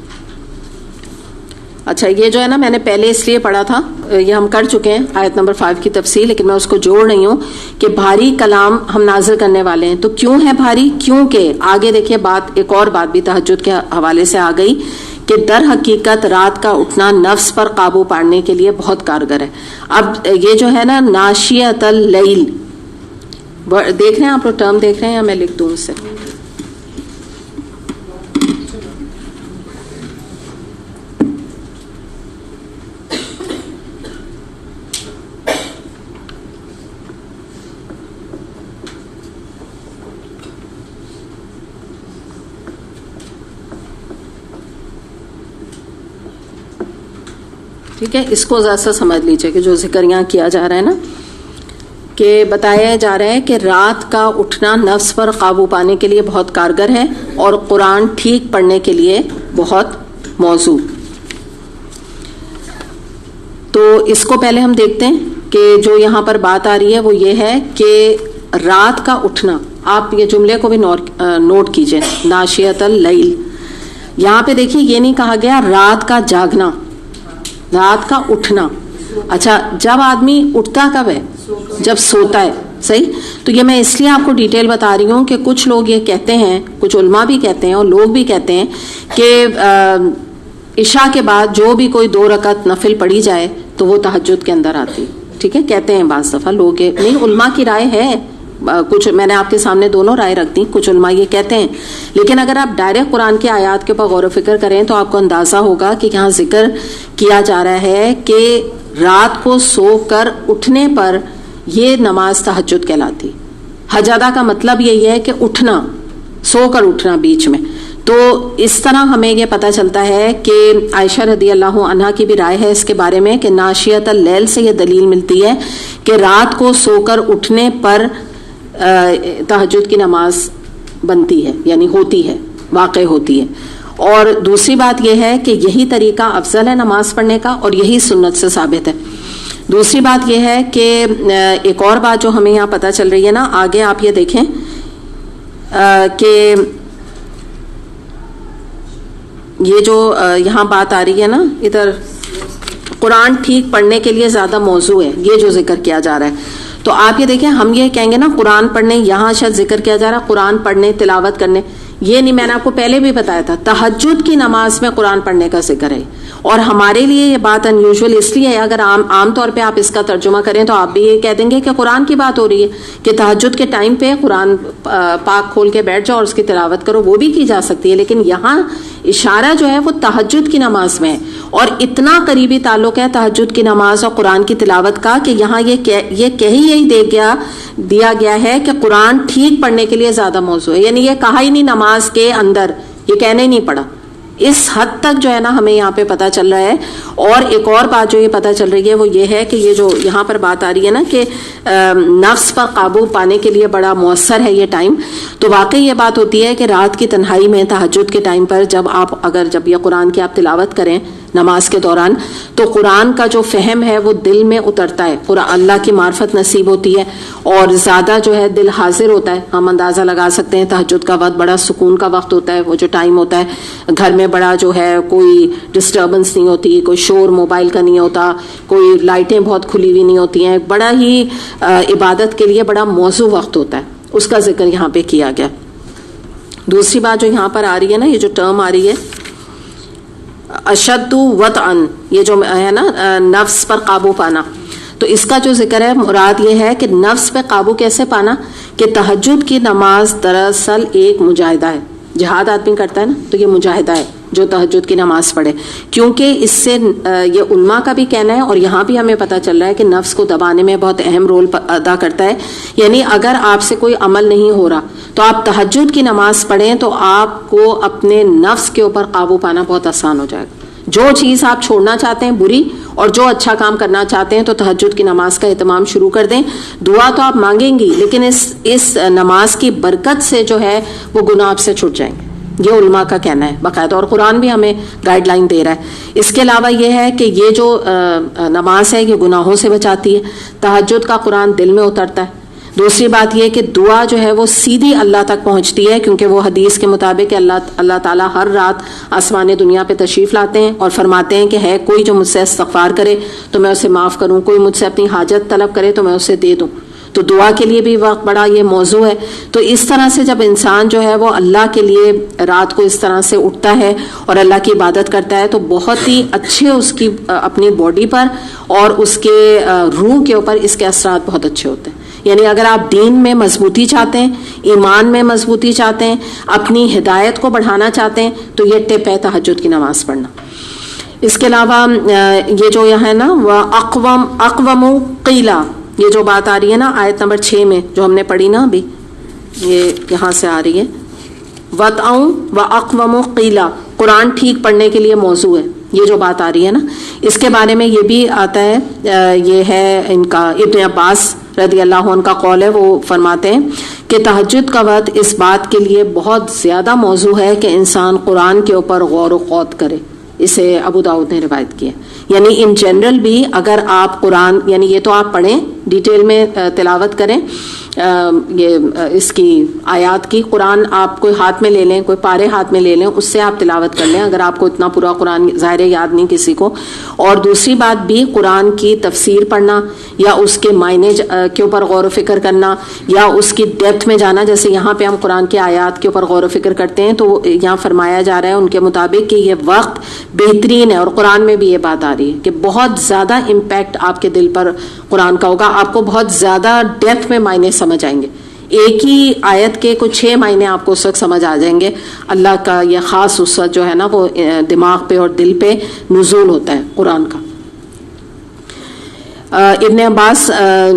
اچھا یہ جو ہے نا میں نے پہلے اس لیے پڑھا تھا، یہ ہم کر چکے ہیں آیت نمبر 5 کی تفصیل، لیکن میں اس کو جوڑ رہی ہوں کہ بھاری کلام ہم نازل کرنے والے ہیں. تو کیوں ہے بھاری؟ کیونکہ آگے دیکھیے بات، ایک اور بات بھی تہجد کے حوالے سے آ گئی کہ در حقیقت رات کا اٹھنا نفس پر قابو پانے کے لیے بہت کارگر ہے. اب یہ جو ہے نا ناشیۃ اللیل، دیکھ رہے ہیں آپ لوگ ٹرم دیکھ رہے ہیں یا میں لکھ دوں اس سے؟ ٹھیک ہے، اس کو ذرا سا سمجھ لیجئے کہ جو ذکر یہاں کیا جا رہا ہے نا، کہ بتایا جا رہا ہے کہ رات کا اٹھنا نفس پر قابو پانے کے لیے بہت کارگر ہے اور قرآن ٹھیک پڑھنے کے لیے بہت موزوں. تو اس کو پہلے ہم دیکھتے ہیں کہ جو یہاں پر بات آ رہی ہے وہ یہ ہے کہ رات کا اٹھنا، آپ یہ جملے کو بھی نوٹ کیجئے، ناشیۃ اللیل. یہاں پہ دیکھیے یہ نہیں کہا گیا رات کا جاگنا، رات کا اٹھنا. اچھا جب آدمی اٹھتا کب ہے؟ جب سوتا ہے. صحیح. تو یہ میں اس لیے آپ کو ڈیٹیل بتا رہی ہوں کہ کچھ لوگ یہ کہتے ہیں، کچھ علماء بھی کہتے ہیں اور لوگ بھی کہتے ہیں کہ عشاء کے بعد جو بھی کوئی 2 رکعت نفل پڑھی جائے تو وہ تہجد کے اندر آتی. ٹھیک ہے، کہتے ہیں بعض دفعہ لوگ، نہیں علماء کی رائے ہے، کچھ میں نے آپ کے سامنے دونوں رائے رکھ دی، کچھ علماء یہ کہتے ہیں. لیکن اگر آپ ڈائریکٹ قرآن کی آیات کے اوپر غور و فکر کریں تو آپ کو اندازہ ہوگا کہ یہاں ذکر کیا جا رہا ہے کہ رات کو سو کر اٹھنے پر یہ نماز تہجد کہلاتی. حجادہ کا مطلب یہی ہے کہ اٹھنا، سو کر اٹھنا بیچ میں. تو اس طرح ہمیں یہ پتہ چلتا ہے کہ عائشہ رضی اللہ عنہا کی بھی رائے ہے اس کے بارے میں کہ ناشیۃ اللیل سے یہ دلیل ملتی ہے کہ رات کو سو کر اٹھنے پر تہجد کی نماز بنتی ہے، یعنی ہوتی ہے، واقع ہوتی ہے. اور دوسری بات یہ ہے کہ یہی طریقہ افضل ہے نماز پڑھنے کا اور یہی سنت سے ثابت ہے. دوسری بات یہ ہے کہ ایک اور بات جو ہمیں یہاں پتہ چل رہی ہے نا، آگے آپ یہ دیکھیں کہ یہ جو یہاں بات آ رہی ہے نا، ادھر قرآن ٹھیک پڑھنے کے لیے زیادہ موضوع ہے، یہ جو ذکر کیا جا رہا ہے. تو آپ یہ دیکھیں، ہم یہ کہیں گے نا قرآن پڑھنے، یہاں شاید ذکر کیا جا رہا ہے قرآن پڑھنے، تلاوت کرنے، یہ نہیں، میں نے آپ کو پہلے بھی بتایا تھا تہجد کی نماز میں قرآن پڑھنے کا ذکر ہے. اور ہمارے لیے یہ بات انیوژول اس لیے ہے، اگر عام طور پہ آپ اس کا ترجمہ کریں تو آپ بھی یہ کہہ دیں گے کہ قرآن کی بات ہو رہی ہے کہ تہجد کے ٹائم پہ قرآن پاک کھول کے بیٹھ جاؤ اور اس کی تلاوت کرو، وہ بھی کی جا سکتی ہے. لیکن یہاں اشارہ جو ہے وہ تہجد کی نماز میں ہے اور اتنا قریبی تعلق ہے تہجد کی نماز اور قرآن کی تلاوت کا کہ یہاں یہ کہی یہی دیا گیا ہے کہ قرآن ٹھیک پڑھنے کے لیے زیادہ موضوع ہے. یعنی یہ کہا ہی نہیں نماز کے اندر، یہ کہنے ہی نہیں پڑا. اس حد تک جو ہے نا ہمیں یہاں پہ پتہ چل رہا ہے. اور ایک اور بات جو یہ پتہ چل رہی ہے وہ یہ ہے کہ یہ جو یہاں پر بات آ رہی ہے نا کہ نفس پر قابو پانے کے لیے بڑا مؤثر ہے یہ ٹائم، تو واقعی یہ بات ہوتی ہے کہ رات کی تنہائی میں تہجد کے ٹائم پر جب یہ قرآن کی آپ تلاوت کریں نماز کے دوران تو قرآن کا جو فہم ہے وہ دل میں اترتا ہے، اللہ کی معرفت نصیب ہوتی ہے اور زیادہ جو ہے دل حاضر ہوتا ہے. ہم اندازہ لگا سکتے ہیں تہجد کا وقت بڑا سکون کا وقت ہوتا ہے، وہ جو ٹائم ہوتا ہے گھر میں بڑا جو ہے کوئی ڈسٹربنس نہیں ہوتی، کوئی شور موبائل کا نہیں ہوتا، کوئی لائٹیں بہت کھلی ہوئی نہیں ہوتی ہیں، بڑا ہی عبادت کے لیے بڑا موزوں وقت ہوتا ہے. اس کا ذکر یہاں پہ کیا گیا. دوسری بات جو یہاں پر آ رہی ہے نا، یہ جو ٹرم آ رہی ہے اشد وطئن، یہ جو ہے نا نفس پر قابو پانا، تو اس کا جو ذکر ہے مراد یہ ہے کہ نفس پہ قابو کیسے پانا، کہ تہجد کی نماز دراصل ایک مجاہدہ ہے. جہاد آدمی کرتا ہے نا تو یہ مجاہدہ ہے جو تہجد کی نماز پڑھے، کیونکہ اس سے یہ علماء کا بھی کہنا ہے اور یہاں بھی ہمیں پتہ چل رہا ہے کہ نفس کو دبانے میں بہت اہم رول ادا کرتا ہے. یعنی اگر آپ سے کوئی عمل نہیں ہو رہا تو آپ تہجد کی نماز پڑھیں تو آپ کو اپنے نفس کے اوپر قابو پانا بہت آسان ہو جائے گا. جو چیز آپ چھوڑنا چاہتے ہیں بری اور جو اچھا کام کرنا چاہتے ہیں تو تہجد کی نماز کا اہتمام شروع کر دیں. دعا تو آپ مانگیں گی لیکن اس نماز کی برکت سے جو ہے وہ گناہ آپ سے چھوٹ جائیں گے. یہ علماء کا کہنا ہے باقاعدہ, اور قرآن بھی ہمیں گائیڈ لائن دے رہا ہے. اس کے علاوہ یہ ہے کہ یہ جو نماز ہے یہ گناہوں سے بچاتی ہے. تہجد کا قرآن دل میں اترتا ہے. دوسری بات یہ کہ دعا جو ہے وہ سیدھی اللہ تک پہنچتی ہے, کیونکہ وہ حدیث کے مطابق اللہ تعالیٰ ہر رات آسمان دنیا پہ تشریف لاتے ہیں اور فرماتے ہیں کہ ہے کوئی جو مجھ سے استغفار کرے تو میں اسے معاف کروں, کوئی مجھ سے اپنی حاجت طلب کرے تو میں اسے دے دوں. تو دعا کے لیے بھی وقت بڑا یہ موضوع ہے. تو اس طرح سے جب انسان جو ہے وہ اللہ کے لیے رات کو اس طرح سے اٹھتا ہے اور اللہ کی عبادت کرتا ہے تو بہت ہی اچھے اس کی اپنی باڈی پر اور اس کے روح کے اوپر اس کے اثرات بہت اچھے ہوتے ہیں. یعنی اگر آپ دین میں مضبوطی چاہتے ہیں, ایمان میں مضبوطی چاہتے ہیں, اپنی ہدایت کو بڑھانا چاہتے ہیں تو یہ ٹپ ہے تہجد کی نماز پڑھنا. اس کے علاوہ یہ جو یہاں ہے نا اقوم قیلا, یہ جو بات آ رہی ہے نا آیت نمبر 6 میں جو ہم نے پڑھی نا ابھی, یہ یہاں سے آ رہی ہے وَتْعُں وَأَقْوَمُ قِيلًا, قرآن ٹھیک پڑھنے کے لیے موضوع ہے. یہ جو بات آ رہی ہے نا اس کے بارے میں یہ بھی آتا ہے, یہ ہے ان کا ابن عباس رضی اللہ عنہ کا قول ہے. وہ فرماتے ہیں کہ تہجد کا وقت اس بات کے لیے بہت زیادہ موضوع ہے کہ انسان قرآن کے اوپر غور و خوض کرے. اسے ابو داؤد نے روایت کیا. یعنی ان جنرل بھی اگر آپ قرآن, یعنی یہ تو آپ پڑھیں ڈیٹیل میں تلاوت کریں یہ اس کی آیات کی, قرآن آپ کوئی ہاتھ میں لے لیں, کوئی پارے ہاتھ میں لے لیں, اس سے آپ تلاوت کر لیں اگر آپ کو اتنا پورا قرآن ظاہر یاد نہیں کسی کو. اور دوسری بات بھی قرآن کی تفسیر پڑھنا یا اس کے معنی کے اوپر غور و فکر کرنا یا اس کی ڈیپتھ میں جانا. جیسے یہاں پہ ہم قرآن کے آیات کے اوپر غور و فکر کرتے ہیں تو یہاں فرمایا جا رہا ہے ان کے مطابق کہ یہ وقت بہترین ہے, اور قرآن میں بھی یہ بات آ رہی ہے کہ بہت زیادہ امپیکٹ آپ کے دل پر قرآن کا ہوگا. آپ کو بہت زیادہ ڈیپتھ میں معنی سمجھ آئیں گے. ایک ہی آیت کے کچھ 6 معنی آپ کو اس وقت سمجھ آ جائیں گے. اللہ کا یہ خاص اس وقت جو ہے نا وہ دماغ پہ اور دل پہ نزول ہوتا ہے قرآن کا. ابن عباس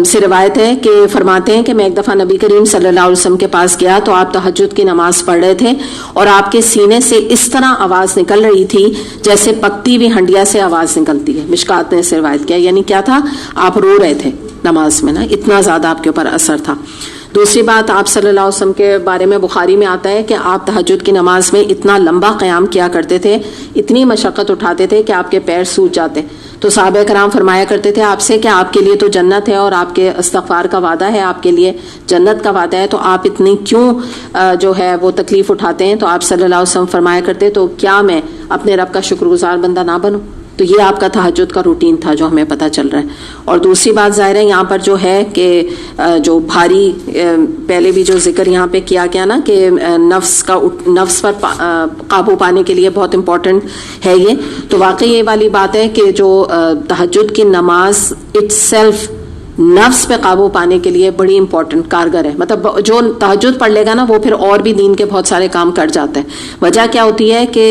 سے روایت ہے کہ فرماتے ہیں کہ میں ایک دفعہ نبی کریم صلی اللہ علیہ وسلم کے پاس گیا تو آپ تہجد کی نماز پڑھ رہے تھے اور آپ کے سینے سے اس طرح آواز نکل رہی تھی جیسے پکتی ہوئی ہنڈیا سے آواز نکلتی ہے. مشکات نے اسے روایت کیا. یعنی کیا تھا, آپ رو رہے تھے نماز میں نا, اتنا زیادہ آپ کے اوپر اثر تھا. دوسری بات آپ صلی اللہ علیہ وسلم کے بارے میں بخاری میں آتا ہے کہ آپ تہجد کی نماز میں اتنا لمبا قیام کیا کرتے تھے, اتنی مشقت اٹھاتے تھے کہ آپ کے پیر سوج جاتے. تو صحابہ کرام فرمایا کرتے تھے آپ سے کہ آپ کے لیے تو جنت ہے اور آپ کے استغفار کا وعدہ ہے, آپ کے لیے جنت کا وعدہ ہے, تو آپ اتنی کیوں جو ہے وہ تکلیف اٹھاتے ہیں. تو آپ صلی اللہ علیہ وسلم فرمایا کرتے تو کیا میں اپنے رب کا شکر گزار بندہ نہ بنوں. تو یہ آپ کا تہجد کا روٹین تھا جو ہمیں پتہ چل رہا ہے. اور دوسری بات ظاہر ہے یہاں پر جو ہے کہ جو بھاری پہلے بھی جو ذکر یہاں پہ کیا گیا نا کہ نفس پر قابو پانے کے لیے بہت امپورٹنٹ ہے یہ. تو واقعی یہ والی بات ہے کہ جو تہجد کی نماز اٹ سیلف نفس پہ قابو پانے کے لیے بڑی امپورٹنٹ کارگر ہے. مطلب جو تہجد پڑھ لے گا نا وہ پھر اور بھی دین کے بہت سارے کام کر جاتا ہے. وجہ کیا ہوتی ہے کہ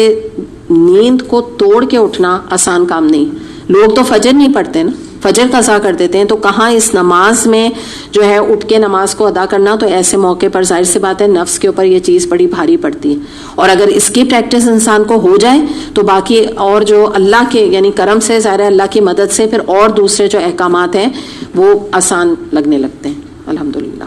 نیند کو توڑ کے اٹھنا آسان کام نہیں. لوگ تو فجر نہیں پڑھتے نا, فجر قضا کر دیتے ہیں, تو کہاں اس نماز میں جو ہے اٹھ کے نماز کو ادا کرنا. تو ایسے موقع پر ظاہر سی بات ہے نفس کے اوپر یہ چیز بڑی بھاری پڑتی ہے. اور اگر اس کی پریکٹس انسان کو ہو جائے تو باقی اور جو اللہ کے یعنی کرم سے ظاہر ہے اللہ کی مدد سے پھر اور دوسرے جو احکامات ہیں وہ آسان لگنے لگتے ہیں الحمدللہ.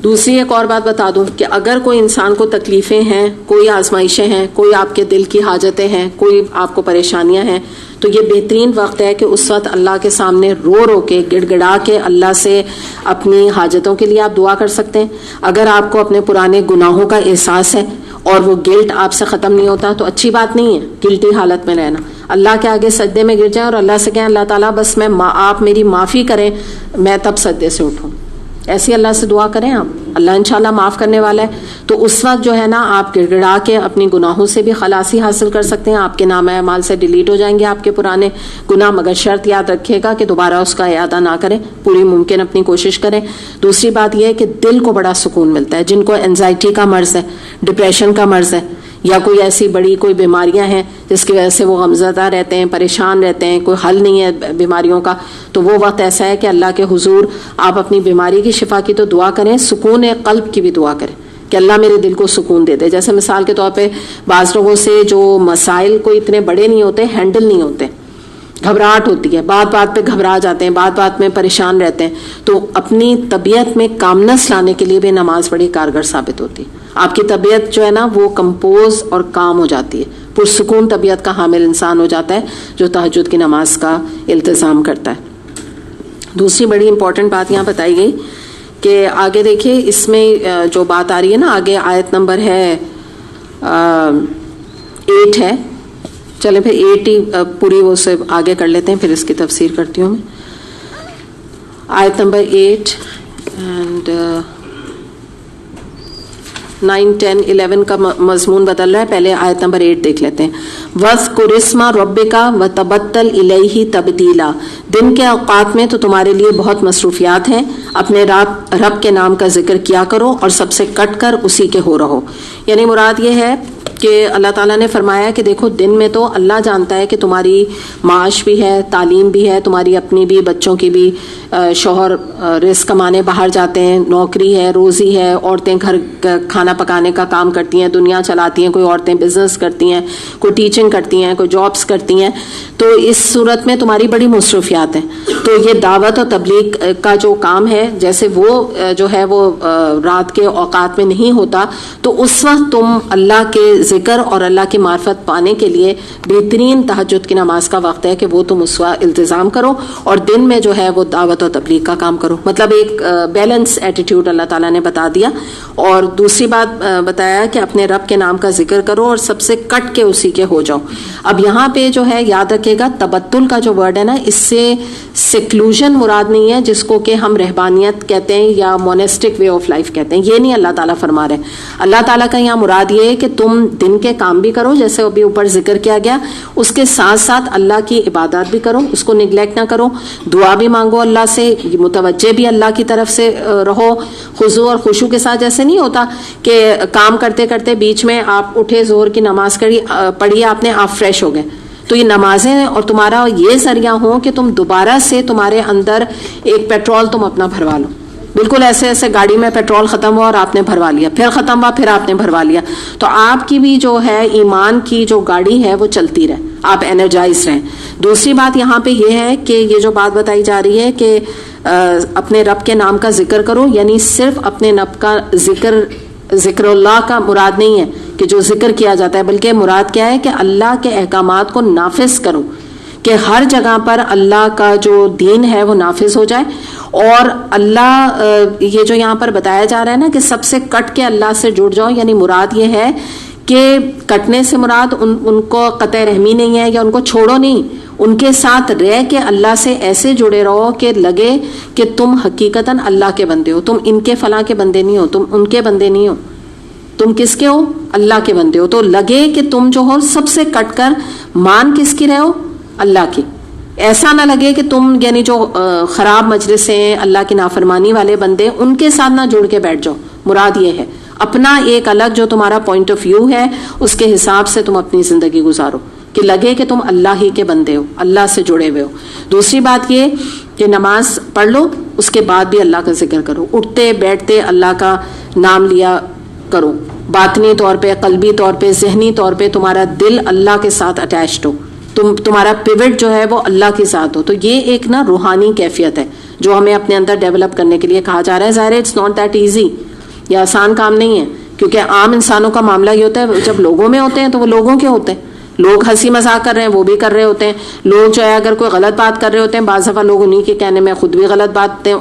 دوسری ایک اور بات بتا دوں کہ اگر کوئی انسان کو تکلیفیں ہیں, کوئی آزمائشیں ہیں, کوئی آپ کے دل کی حاجتیں ہیں, کوئی آپ کو پریشانیاں ہیں, تو یہ بہترین وقت ہے کہ اس وقت اللہ کے سامنے رو رو کے گڑ گڑا کے اللہ سے اپنی حاجتوں کے لیے آپ دعا کر سکتے ہیں. اگر آپ کو اپنے پرانے گناہوں کا احساس ہے اور وہ گلٹ آپ سے ختم نہیں ہوتا تو اچھی بات نہیں ہے گلٹی حالت میں رہنا. اللہ کے آگے سجدے میں گر جائیں اور اللہ سے کہیں اللہ تعالیٰ بس آپ میری معافی کریں, میں تب سجدے سے اٹھوں. ایسی اللہ سے دعا کریں آپ, اللہ انشاءاللہ معاف کرنے والا ہے. تو اس وقت جو ہے نا آپ گڑ گڑا کے اپنی گناہوں سے بھی خلاصی حاصل کر سکتے ہیں. آپ کے نامہ اعمال سے ڈیلیٹ ہو جائیں گے آپ کے پرانے گناہ, مگر شرط یاد رکھیے گا کہ دوبارہ اس کا اعادہ نہ کریں, پوری ممکن اپنی کوشش کریں. دوسری بات یہ ہے کہ دل کو بڑا سکون ملتا ہے. جن کو اینزائٹی کا مرض ہے, ڈپریشن کا مرض ہے, یا کوئی ایسی بڑی کوئی بیماریاں ہیں جس کی وجہ سے وہ غمزدہ رہتے ہیں, پریشان رہتے ہیں, کوئی حل نہیں ہے بیماریوں کا, تو وہ وقت ایسا ہے کہ اللہ کے حضور آپ اپنی بیماری کی شفا کی تو دعا کریں, سکون قلب کی بھی دعا کریں. کہ اللہ میرے دل کو سکون دے دے. جیسے مثال کے طور پہ بعض لوگوں سے جو مسائل کوئی اتنے بڑے نہیں ہوتے, ہینڈل نہیں ہوتے, گھبراہٹ ہوتی ہے, بات بات پہ گھبرا جاتے ہیں, بات بات میں پریشان رہتے ہیں, تو اپنی طبیعت میں کامنس لانے کے لیے بھی نماز بڑی کارگر ثابت ہوتی ہے. آپ کی طبیعت جو ہے نا وہ کمپوز اور کام ہو جاتی ہے, پرسکون طبیعت کا حامل انسان ہو جاتا ہے جو تہجد کی نماز کا التزام کرتا ہے. دوسری بڑی امپورٹنٹ بات یہاں بتائی گئی کہ آگے دیکھیے اس میں جو بات آ رہی ہے نا, آگے آیت نمبر ہے 8 ہے, چلے پھر 8 ہی پوری وہ سے آگے کر لیتے ہیں, پھر اس کی تفسیر کرتی ہوں میں. آیت نمبر 8 اینڈ 9, 10, 11 کا مضمون بدل رہا ہے. پہلے آیت نمبر 8 دیکھ لیتے ہیں. وَاذْكُرِ اسْمَ رَبِّكَ وَتَبَتَّلْ إِلَيْهِ تَبْتِيلًا. دن کے اوقات میں تو تمہارے لیے بہت مصروفیات ہیں, اپنے رب کے نام کا ذکر کیا کرو اور سب سے کٹ کر اسی کے ہو رہو. یعنی مراد یہ ہے کہ اللہ تعالیٰ نے فرمایا کہ دیکھو دن میں تو اللہ جانتا ہے کہ تمہاری معاش بھی ہے, تعلیم بھی ہے, تمہاری اپنی بھی, بچوں کی بھی, شوہر رزق کمانے باہر جاتے ہیں, نوکری ہے, روزی ہے, عورتیں گھر کھانا پکانے کا کام کرتی ہیں, دنیا چلاتی ہیں, کوئی عورتیں بزنس کرتی ہیں, کوئی ٹیچنگ کرتی ہیں, کوئی جابس کرتی ہیں. تو اس صورت میں تمہاری بڑی مصروفیات ہیں. تو یہ دعوت و تبلیغ کا جو کام ہے, جیسے وہ جو ہے وہ رات کے اوقات میں نہیں ہوتا, تو اس وقت تم اللہ کے ذکر اور اللہ کی معرفت پانے کے لیے بہترین تہجد کی نماز کا وقت ہے کہ وہ تم اس وقت التزام کرو, اور دن میں جو ہے وہ دعوت و تبلیغ کا کام کرو. مطلب ایک بیلنس ایٹیٹیوڈ اللہ تعالیٰ نے بتا دیا. اور دوسری بات بتایا کہ اپنے رب کے نام کا ذکر کرو اور سب سے کٹ کے اسی کے ہو جاؤ. اب یہاں پہ جو ہے یاد رکھے گا, تبتل کا جو ورڈ ہے نا, اس سے سیکلوژن مراد نہیں ہے جس کو کہ ہم رہبانیت کہتے ہیں یا مونسٹک وے آف لائف کہتے ہیں. یہ نہیں اللہ تعالیٰ فرما رہے. اللہ تعالیٰ کا یہاں مراد یہ ہے کہ تم دن کے کام بھی کرو جیسے ابھی اوپر ذکر کیا گیا, اس کے ساتھ ساتھ اللہ کی عبادات بھی کرو, اس کو نیگلیکٹ نہ کرو, دعا بھی مانگو اللہ سے, متوجہ بھی اللہ کی طرف سے رہو, خضوع اور خشوع کے ساتھ. جیسے نہیں ہوتا کہ کام کرتے کرتے بیچ میں آپ اٹھے, ظہر کی نماز پڑھی آپ نے, آپ فریش ہو گئے. تو یہ نمازیں اور تمہارا یہ ذریعہ ہوں کہ تم دوبارہ سے تمہارے اندر ایک پیٹرول تم اپنا بھروا لو. بالکل ایسے گاڑی میں پیٹرول ختم ہوا اور آپ نے بھروا لیا, پھر ختم ہوا, پھر آپ نے بھروا لیا, تو آپ کی بھی جو ہے ایمان کی جو گاڑی ہے وہ چلتی رہے, آپ انرجائز رہیں. دوسری بات یہاں پہ یہ ہے کہ یہ جو بات بتائی جا رہی ہے کہ اپنے رب کے نام کا ذکر کرو, یعنی صرف اپنے رب کا ذکر اللہ کا مراد نہیں ہے کہ جو ذکر کیا جاتا ہے, بلکہ مراد کیا ہے کہ اللہ کے احکامات کو نافذ کرو, کہ ہر جگہ پر اللہ کا جو دین ہے وہ نافذ ہو جائے. اور اللہ یہ جو یہاں پر بتایا جا رہا ہے نا کہ سب سے کٹ کے اللہ سے جڑ جاؤ, یعنی مراد یہ ہے کہ کٹنے سے مراد ان کو قطع رحمی نہیں ہے یا ان کو چھوڑو نہیں, ان کے ساتھ رہ کے اللہ سے ایسے جڑے رہو کہ لگے کہ تم حقیقتاً اللہ کے بندے ہو, تم ان کے فلاں کے بندے نہیں ہو, تم ان کے بندے نہیں ہو, تم کس کے ہو, اللہ کے بندے ہو. تو لگے کہ تم جو ہو سب سے کٹ کر مان کس کی رہے ہو, اللہ کی. ایسا نہ لگے کہ تم یعنی جو خراب مجلس ہیں, اللہ کی نافرمانی والے بندے, ان کے ساتھ نہ جڑ کے بیٹھ جاؤ. مراد یہ ہے اپنا ایک الگ جو تمہارا پوائنٹ آف ویو ہے اس کے حساب سے تم اپنی زندگی گزارو, کہ لگے کہ تم اللہ ہی کے بندے ہو, اللہ سے جڑے ہوئے ہو. دوسری بات یہ کہ نماز پڑھ لو, اس کے بعد بھی اللہ کا ذکر کرو, اٹھتے بیٹھتے اللہ کا نام لیا کرو, باطنی طور پہ, قلبی طور پہ, ذہنی طور پہ تمہارا دل اللہ کے ساتھ اٹیچڈ ہو, تمہارا پیوٹ جو ہے وہ اللہ کے ساتھ ہو. تو یہ ایک نا روحانی کیفیت ہے جو ہمیں اپنے اندر ڈیولپ کرنے کے لیے کہا جا رہا ہے. ظاہر ہے اٹس ناٹ دیٹ ایزی, یہ آسان کام نہیں ہے, کیونکہ عام انسانوں کا معاملہ یہ ہوتا ہے جب لوگوں میں ہوتے ہیں تو وہ لوگوں کے ہوتے ہیں, لوگ ہنسی مذاق کر رہے ہیں وہ بھی کر رہے ہوتے ہیں, لوگ جو ہے اگر کوئی غلط بات کر رہے ہوتے ہیں بعض دفعہ لوگ انہی کے کہنے میں خود بھی غلط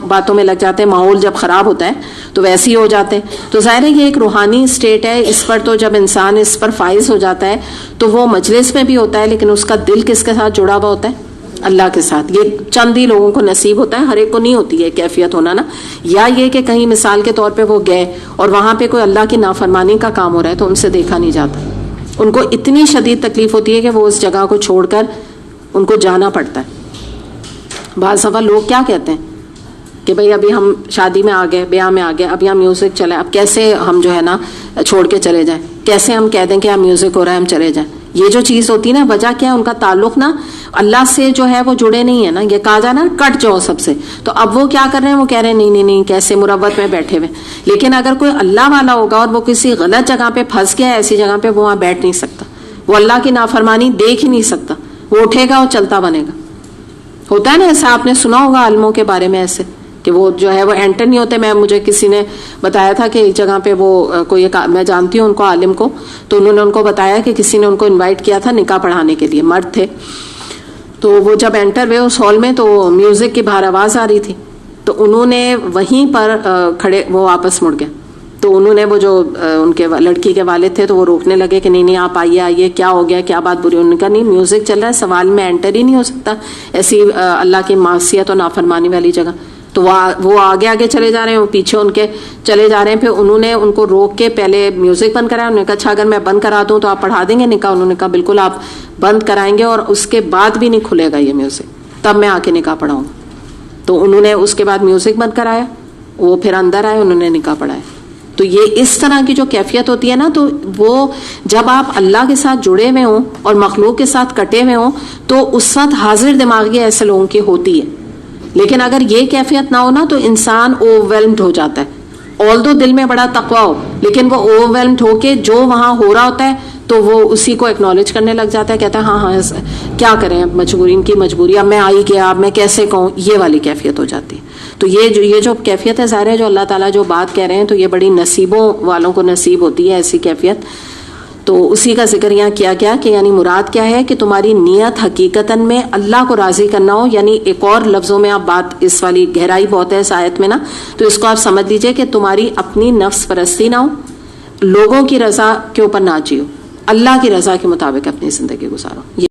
باتوں میں لگ جاتے ہیں, ماحول جب خراب ہوتا ہے تو ویسے ہی ہو جاتے ہیں. تو ظاہر ہے یہ ایک روحانی اسٹیٹ ہے, اس پر تو جب انسان اس پر فائز ہو جاتا ہے تو وہ مجلس میں بھی ہوتا ہے لیکن اس کا دل کس کے ساتھ جڑا ہوا ہوتا ہے, اللہ کے ساتھ. یہ چند ہی لوگوں کو نصیب ہوتا ہے, ہر ایک کو نہیں ہوتی ہے کیفیت ہونا نا. یا یہ کہ کہیں مثال کے طور پہ وہ گئے اور وہاں پہ کوئی اللہ کی نافرمانی کا کام ہو رہا ہے تو ان سے دیکھا نہیں جاتا, ان کو اتنی شدید تکلیف ہوتی ہے کہ وہ اس جگہ کو چھوڑ کر ان کو جانا پڑتا ہے. بعض دفعہ لوگ کیا کہتے ہیں کہ بھئی ابھی ہم شادی میں آ گئے, بیاہ میں آ گئے, اب یہاں میوزک چلا ہے, اب کیسے ہم جو ہے نا چھوڑ کے چلے جائیں, کیسے ہم کہہ دیں کہ یہاں میوزک ہو رہا ہے ہم چلے جائیں. یہ جو چیز ہوتی ہے نا، وجہ کیا ہے، ان کا تعلق نا اللہ سے جو ہے وہ جڑے نہیں ہے نا. یہ کہا جانا کٹ جاؤ سب سے. تو اب وہ کیا کر رہے ہیں، وہ کہہ رہے ہیں نہیں نہیں کیسے مروت میں بیٹھے ہوئے. لیکن اگر کوئی اللہ والا ہوگا اور وہ کسی غلط جگہ پہ پھنس گیا ہے، ایسی جگہ پہ وہ وہاں بیٹھ نہیں سکتا. وہ اللہ کی نافرمانی دیکھ ہی نہیں سکتا. وہ اٹھے گا اور چلتا بنے گا. ہوتا ہے نا ایسا، آپ نے سنا ہوگا عالموں کے بارے میں ایسے کہ وہ جو ہے وہ انٹر نہیں ہوتے. مجھے کسی نے بتایا تھا کہ ایک جگہ پہ وہ کوئی، میں جانتی ہوں ان کو، عالم کو، تو انہوں نے ان کو بتایا کہ کسی نے ان کو انوائٹ کیا تھا نکاح پڑھانے کے لیے، مرد تھے. تو وہ جب انٹر ہوئے اس ہال میں تو میوزک کی باہر آواز آ رہی تھی. تو انہوں نے وہیں پر کھڑے، وہ واپس مڑ گئے. تو انہوں نے وہ جو ان کے لڑکی کے والد تھے تو وہ روکنے لگے کہ نہیں آپ آئیے کیا ہو گیا، کیا بات بری. انہوں نے کہا نہیں میوزک چل رہا ہے، سوال میں انٹر ہی نہیں ہو سکتا ایسی اللہ کی معصیت اور نافرمانی والی جگہ. تو وہ آگے چلے جا رہے ہیں، وہ پیچھے ان کے چلے جا رہے ہیں. پھر انہوں نے ان کو روک کے پہلے میوزک بند کرایا. انہوں نے کہا اچھا اگر میں بند کرا دوں تو آپ پڑھا دیں گے نکاح؟ انہوں نے کہا بالکل آپ بند کرائیں گے اور اس کے بعد بھی نہیں کھلے گا یہ میوزک، تب میں آ کے نکاح پڑھاؤں. تو انہوں نے اس کے بعد میوزک بند کرایا، وہ پھر اندر آئے، انہوں نے نکاح پڑھایا. تو یہ اس طرح کی جو کیفیت ہوتی ہے نا، تو وہ جب آپ اللہ کے ساتھ جڑے ہوئے ہوں اور مخلوق کے ساتھ کٹے ہوئے ہوں تو اس وقت حاضر دماغی ایسے لوگوں کی ہوتی ہے. لیکن اگر یہ کیفیت نہ ہو نا تو انسان اوورویلمڈ ہو جاتا ہے. آلدو دل میں بڑا تقویٰ ہو لیکن وہ اوورویلمڈ ہو کے جو وہاں ہو رہا ہوتا ہے تو وہ اسی کو ایکنالج کرنے لگ جاتا ہے. کہتا ہے ہاں کیا کریں، اب مجبوری، ان کی مجبوری، اب میں آئی گیا، اب میں کیسے کہوں، یہ والی کیفیت ہو جاتی ہے. تو یہ جو کیفیت ہے ظاہر ہے جو اللہ تعالیٰ جو بات کہہ رہے ہیں تو یہ بڑی نصیبوں والوں کو نصیب ہوتی ہے ایسی کیفیت. تو اسی کا ذکر یہاں کیا گیا کہ یعنی مراد کیا ہے کہ تمہاری نیت حقیقتاً میں اللہ کو راضی کرنا ہو. یعنی ایک اور لفظوں میں آپ بات، اس والی گہرائی بہت ہے اس آیت میں نا، تو اس کو آپ سمجھ لیجئے کہ تمہاری اپنی نفس پرستی نہ ہو، لوگوں کی رضا کے اوپر نہ جیو، اللہ کی رضا کے مطابق اپنی زندگی گزارو.